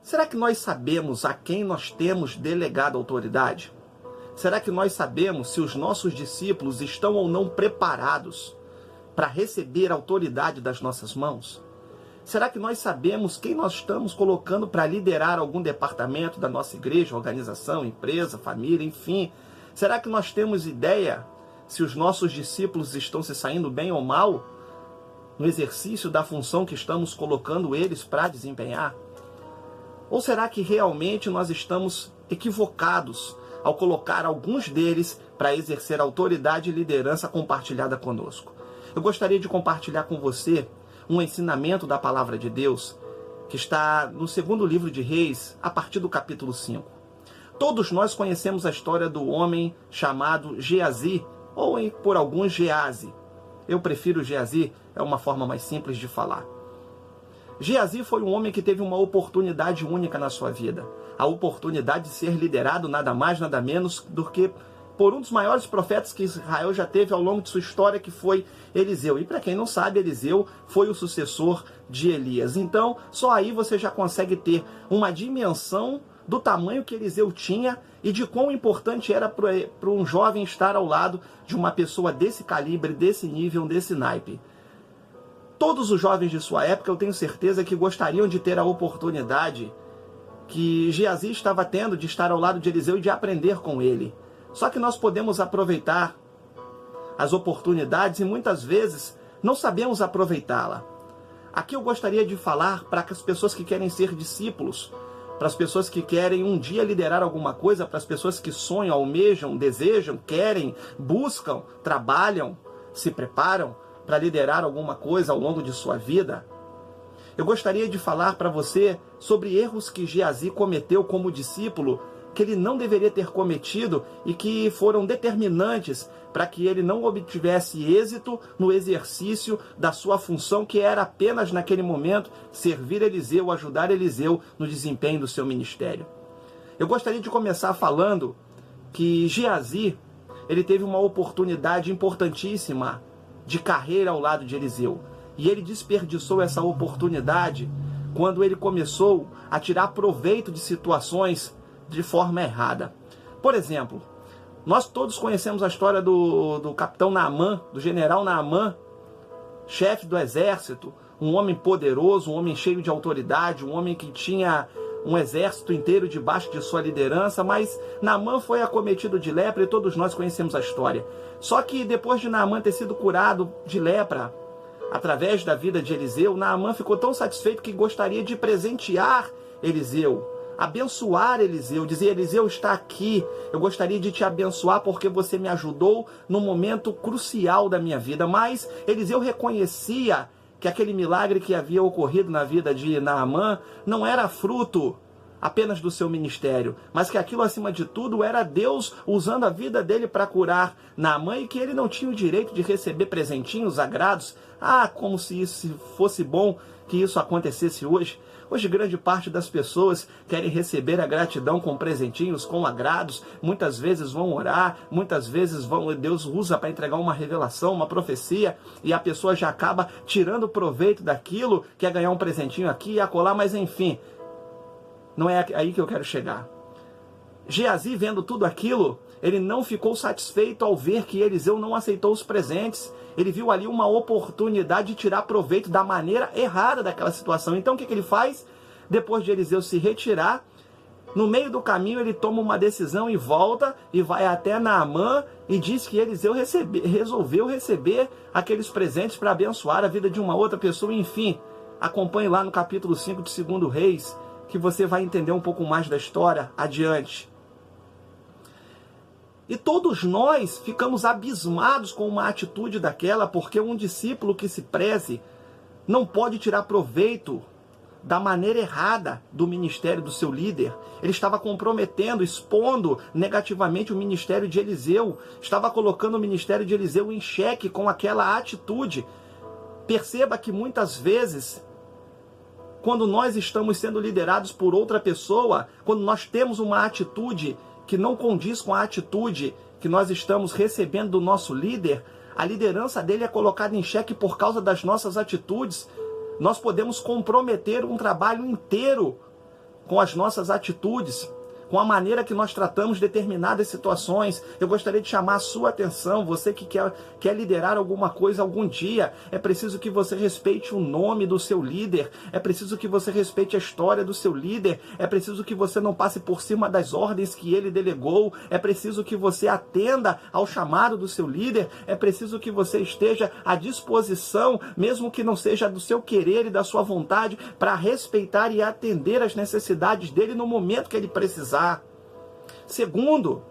Será que nós sabemos a quem nós temos delegado autoridade? Será que nós sabemos se os nossos discípulos estão ou não preparados para receber a autoridade das nossas mãos? Será que nós sabemos quem nós estamos colocando para liderar algum departamento da nossa igreja, organização, empresa, família, enfim? Será que nós temos ideia se os nossos discípulos estão se saindo bem ou mal no exercício da função que estamos colocando eles para desempenhar? Ou será que realmente nós estamos equivocados ao colocar alguns deles para exercer autoridade e liderança compartilhada conosco? Eu gostaria de compartilhar com você um ensinamento da palavra de Deus que está no segundo livro de Reis, a partir do capítulo 5. Todos nós conhecemos a história do homem chamado Geazi, ou por alguns Geazi. Eu prefiro Geazi, é uma forma mais simples de falar. Geazi foi um homem que teve uma oportunidade única na sua vida. A oportunidade de ser liderado nada mais, nada menos do que por um dos maiores profetas que Israel já teve ao longo de sua história, que foi Eliseu. E para quem não sabe, Eliseu foi o sucessor de Elias. Então, só aí você já consegue ter uma dimensão do tamanho que Eliseu tinha e de quão importante era para um jovem estar ao lado de uma pessoa desse calibre, desse nível, desse naipe. Todos os jovens de sua época, eu tenho certeza que gostariam de ter a oportunidade que Geazi estava tendo de estar ao lado de Eliseu e de aprender com ele. Só que nós podemos aproveitar as oportunidades e muitas vezes não sabemos aproveitá-la. Aqui eu gostaria de falar para as pessoas que querem ser discípulos, para as pessoas que querem um dia liderar alguma coisa, para as pessoas que sonham, almejam, desejam, querem, buscam, trabalham, se preparam para liderar alguma coisa ao longo de sua vida. Eu gostaria de falar para você sobre erros que Geazi cometeu como discípulo, que ele não deveria ter cometido e que foram determinantes para que ele não obtivesse êxito no exercício da sua função, que era apenas naquele momento servir Eliseu, ajudar Eliseu no desempenho do seu ministério. Eu gostaria de começar falando que Geazi, ele teve uma oportunidade importantíssima de carreira ao lado de Eliseu. E ele desperdiçou essa oportunidade quando ele começou a tirar proveito de situações de forma errada. Por exemplo, nós todos conhecemos a história do capitão Naamã, do general Naamã, chefe do exército, um homem poderoso, um homem cheio de autoridade, um homem que tinha um exército inteiro debaixo de sua liderança, mas Naamã foi acometido de lepra e todos nós conhecemos a história. Só que depois de Naamã ter sido curado de lepra, através da vida de Eliseu, Naamã ficou tão satisfeito que gostaria de presentear Eliseu, abençoar Eliseu, dizer: Eliseu está aqui, eu gostaria de te abençoar porque você me ajudou num momento crucial da minha vida. Mas Eliseu reconhecia que aquele milagre que havia ocorrido na vida de Naamã não era fruto apenas do seu ministério, mas que aquilo, acima de tudo, era Deus usando a vida dele para curar Naamã e que ele não tinha o direito de receber presentinhos, agrados. Ah, como se isso fosse bom que isso acontecesse hoje. Hoje, grande parte das pessoas querem receber a gratidão com presentinhos, com agrados. Muitas vezes vão orar, muitas vezes Deus usa para entregar uma revelação, uma profecia, e a pessoa já acaba tirando proveito daquilo, quer ganhar um presentinho aqui e acolá, mas enfim, não é aí que eu quero chegar. Geazi, vendo tudo aquilo, ele não ficou satisfeito ao ver que Eliseu não aceitou os presentes. Ele viu ali uma oportunidade de tirar proveito da maneira errada daquela situação. Então o que ele faz? Depois de Eliseu se retirar, no meio do caminho ele toma uma decisão e volta e vai até Naamã e diz que Eliseu resolveu receber aqueles presentes para abençoar a vida de uma outra pessoa. Enfim, acompanhe lá no capítulo 5 de 2 Reis, que você vai entender um pouco mais da história adiante. E todos nós ficamos abismados com uma atitude daquela, porque um discípulo que se preze não pode tirar proveito da maneira errada do ministério do seu líder. Ele estava comprometendo, expondo negativamente o ministério de Eliseu, estava colocando o ministério de Eliseu em xeque com aquela atitude. Perceba que muitas vezes, quando nós estamos sendo liderados por outra pessoa, quando nós temos uma atitude que não condiz com a atitude que nós estamos recebendo do nosso líder, a liderança dele é colocada em xeque por causa das nossas atitudes. Nós podemos comprometer um trabalho inteiro com as nossas atitudes, com a maneira que nós tratamos determinadas situações. Eu gostaria de chamar a sua atenção, você que quer liderar alguma coisa algum dia, é preciso que você respeite o nome do seu líder, é preciso que você respeite a história do seu líder, é preciso que você não passe por cima das ordens que ele delegou, é preciso que você atenda ao chamado do seu líder, é preciso que você esteja à disposição, mesmo que não seja do seu querer e da sua vontade, para respeitar e atender as necessidades dele no momento que ele precisar. Segundo,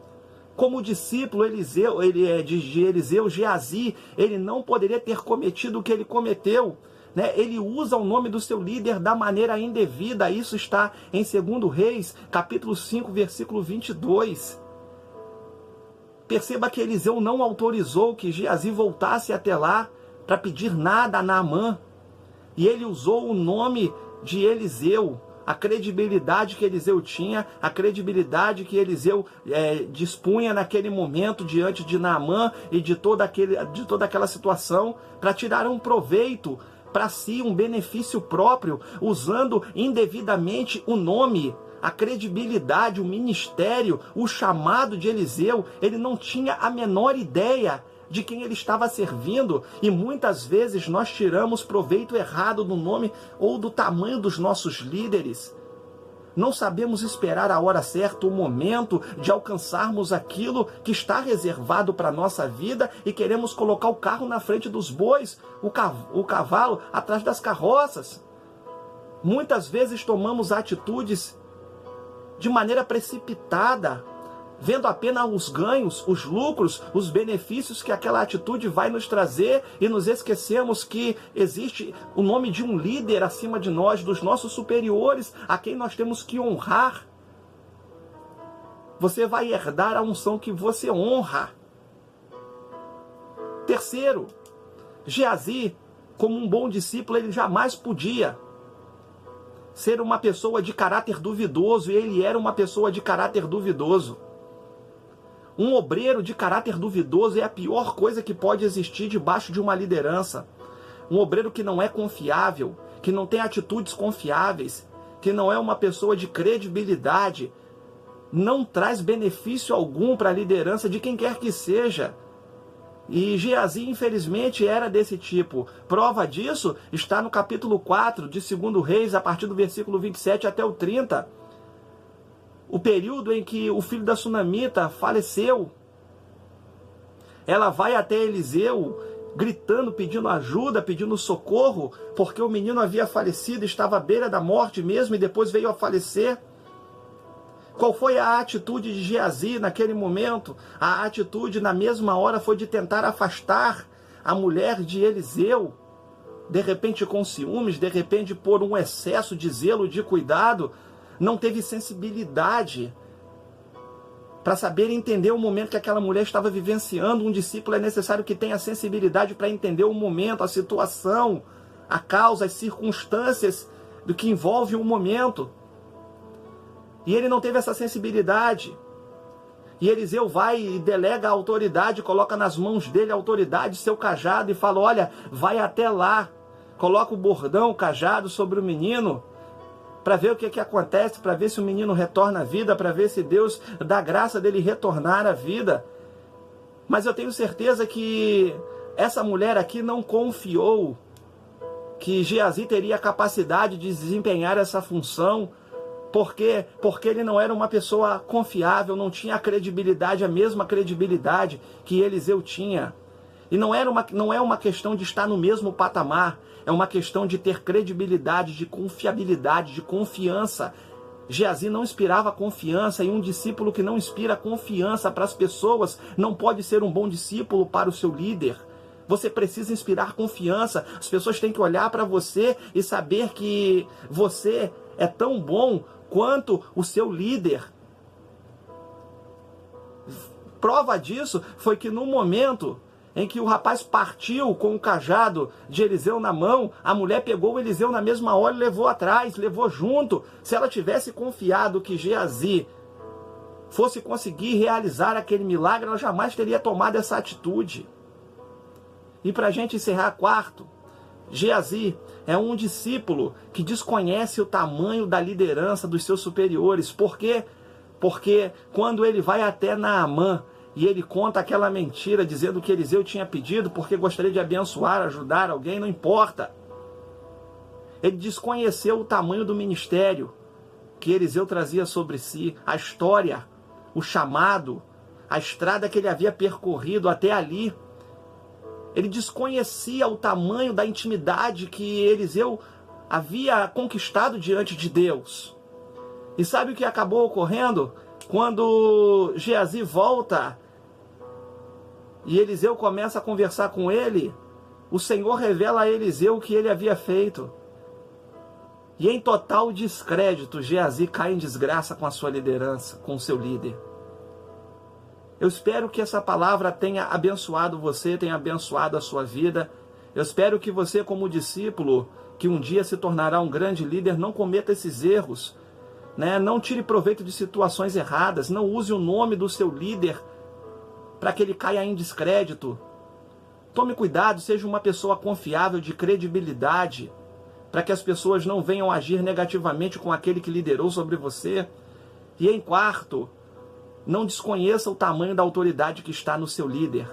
como discípulo de Eliseu, Geazi, ele não poderia ter cometido o que ele cometeu. Ele usa o nome do seu líder da maneira indevida. Isso está em 2 Reis, capítulo 5, versículo 22. Perceba que Eliseu não autorizou que Geazi voltasse até lá para pedir nada a Naamã. E ele usou o nome de Eliseu, a credibilidade que Eliseu tinha, a credibilidade que Eliseu dispunha naquele momento diante de Naamã e de toda aquela situação, para tirar um proveito para si, um benefício próprio, usando indevidamente o nome, a credibilidade, o ministério, o chamado de Eliseu. Ele não tinha a menor ideia de quem ele estava servindo, e muitas vezes nós tiramos proveito errado do nome ou do tamanho dos nossos líderes. Não sabemos esperar a hora certa, o momento de alcançarmos aquilo que está reservado para a nossa vida, e queremos colocar o carro na frente dos bois, o cavalo atrás das carroças. Muitas vezes tomamos atitudes de maneira precipitada, vendo apenas os ganhos, os lucros, os benefícios que aquela atitude vai nos trazer, e nos esquecemos que existe o nome de um líder acima de nós, dos nossos superiores, a quem nós temos que honrar. Você vai herdar a unção que você honra. Terceiro, Geazi, como um bom discípulo, ele jamais podia ser uma pessoa de caráter duvidoso, e ele era uma pessoa de caráter duvidoso. Um obreiro de caráter duvidoso é a pior coisa que pode existir debaixo de uma liderança. Um obreiro que não é confiável, que não tem atitudes confiáveis, que não é uma pessoa de credibilidade, não traz benefício algum para a liderança de quem quer que seja. E Geazi, infelizmente, era desse tipo. Prova disso está no capítulo 4 de 2 Reis, a partir do versículo 27 até o 30. O período em que o filho da Sunamita faleceu. Ela vai até Eliseu, gritando, pedindo ajuda, pedindo socorro, porque o menino havia falecido, estava à beira da morte mesmo, e depois veio a falecer. Qual foi a atitude de Geazi naquele momento? A atitude na mesma hora foi de tentar afastar a mulher de Eliseu, de repente com ciúmes, de repente por um excesso de zelo, de cuidado. Não teve sensibilidade para saber entender o momento que aquela mulher estava vivenciando. Um discípulo é necessário que tenha sensibilidade para entender o momento, a situação, a causa, as circunstâncias do que envolve o momento. E ele não teve essa sensibilidade. E Eliseu vai e delega a autoridade, coloca nas mãos dele a autoridade, seu cajado, e fala: olha, vai até lá, coloca o bordão, o cajado sobre o menino, para ver o que acontece, para ver se o menino retorna à vida, para ver se Deus dá graça dele retornar à vida. Mas eu tenho certeza que essa mulher aqui não confiou que Geazi teria a capacidade de desempenhar essa função. Por quê? Porque ele não era uma pessoa confiável, não tinha a credibilidade, a mesma credibilidade que Eliseu tinha. E não é uma questão de estar no mesmo patamar, é uma questão de ter credibilidade, de confiabilidade, de confiança. Geazi não inspirava confiança, e um discípulo que não inspira confiança para as pessoas não pode ser um bom discípulo para o seu líder. Você precisa inspirar confiança. As pessoas têm que olhar para você e saber que você é tão bom quanto o seu líder. Prova disso foi que no momento em que o rapaz partiu com o cajado de Eliseu na mão, a mulher pegou o Eliseu na mesma hora e levou atrás, levou junto. Se ela tivesse confiado que Geazi fosse conseguir realizar aquele milagre, ela jamais teria tomado essa atitude. E para a gente encerrar, quarto, Geazi é um discípulo que desconhece o tamanho da liderança dos seus superiores. Por quê? Porque quando ele vai até Naamã e ele conta aquela mentira dizendo que Eliseu tinha pedido porque gostaria de abençoar, ajudar alguém, não importa. Ele desconheceu o tamanho do ministério que Eliseu trazia sobre si, a história, o chamado, a estrada que ele havia percorrido até ali. Ele desconhecia o tamanho da intimidade que Eliseu havia conquistado diante de Deus. E sabe o que acabou ocorrendo? Quando Geazi volta e Eliseu começa a conversar com ele, o Senhor revela a Eliseu o que ele havia feito. E em total descrédito, Geazi cai em desgraça com a sua liderança, com o seu líder. Eu espero que essa palavra tenha abençoado você, tenha abençoado a sua vida. Eu espero que você, como discípulo, que um dia se tornará um grande líder, não cometa esses erros, né? Não tire proveito de situações erradas, não use o nome do seu líder para que ele caia em descrédito. Tome cuidado, seja uma pessoa confiável, de credibilidade, para que as pessoas não venham agir negativamente com aquele que liderou sobre você. E em quarto, não desconheça o tamanho da autoridade que está no seu líder.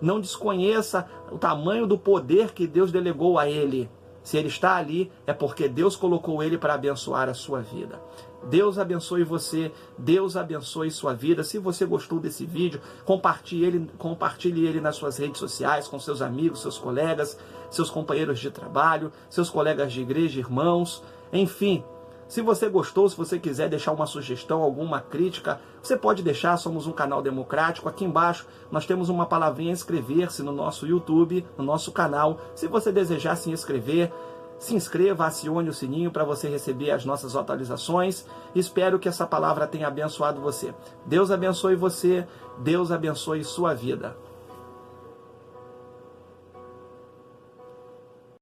Não desconheça o tamanho do poder que Deus delegou a ele. Se ele está ali, é porque Deus colocou ele para abençoar a sua vida. Deus abençoe você, Deus abençoe sua vida. Se você gostou desse vídeo, compartilhe ele nas suas redes sociais, com seus amigos, seus colegas, seus companheiros de trabalho, seus colegas de igreja, irmãos, enfim. Se você gostou, se você quiser deixar uma sugestão, alguma crítica, você pode deixar, somos um canal democrático. Aqui embaixo nós temos uma palavrinha inscrever-se no nosso YouTube, no nosso canal. Se você desejar se inscrever, se inscreva, acione o sininho para você receber as nossas atualizações. Espero que essa palavra tenha abençoado você. Deus abençoe você, Deus abençoe sua vida.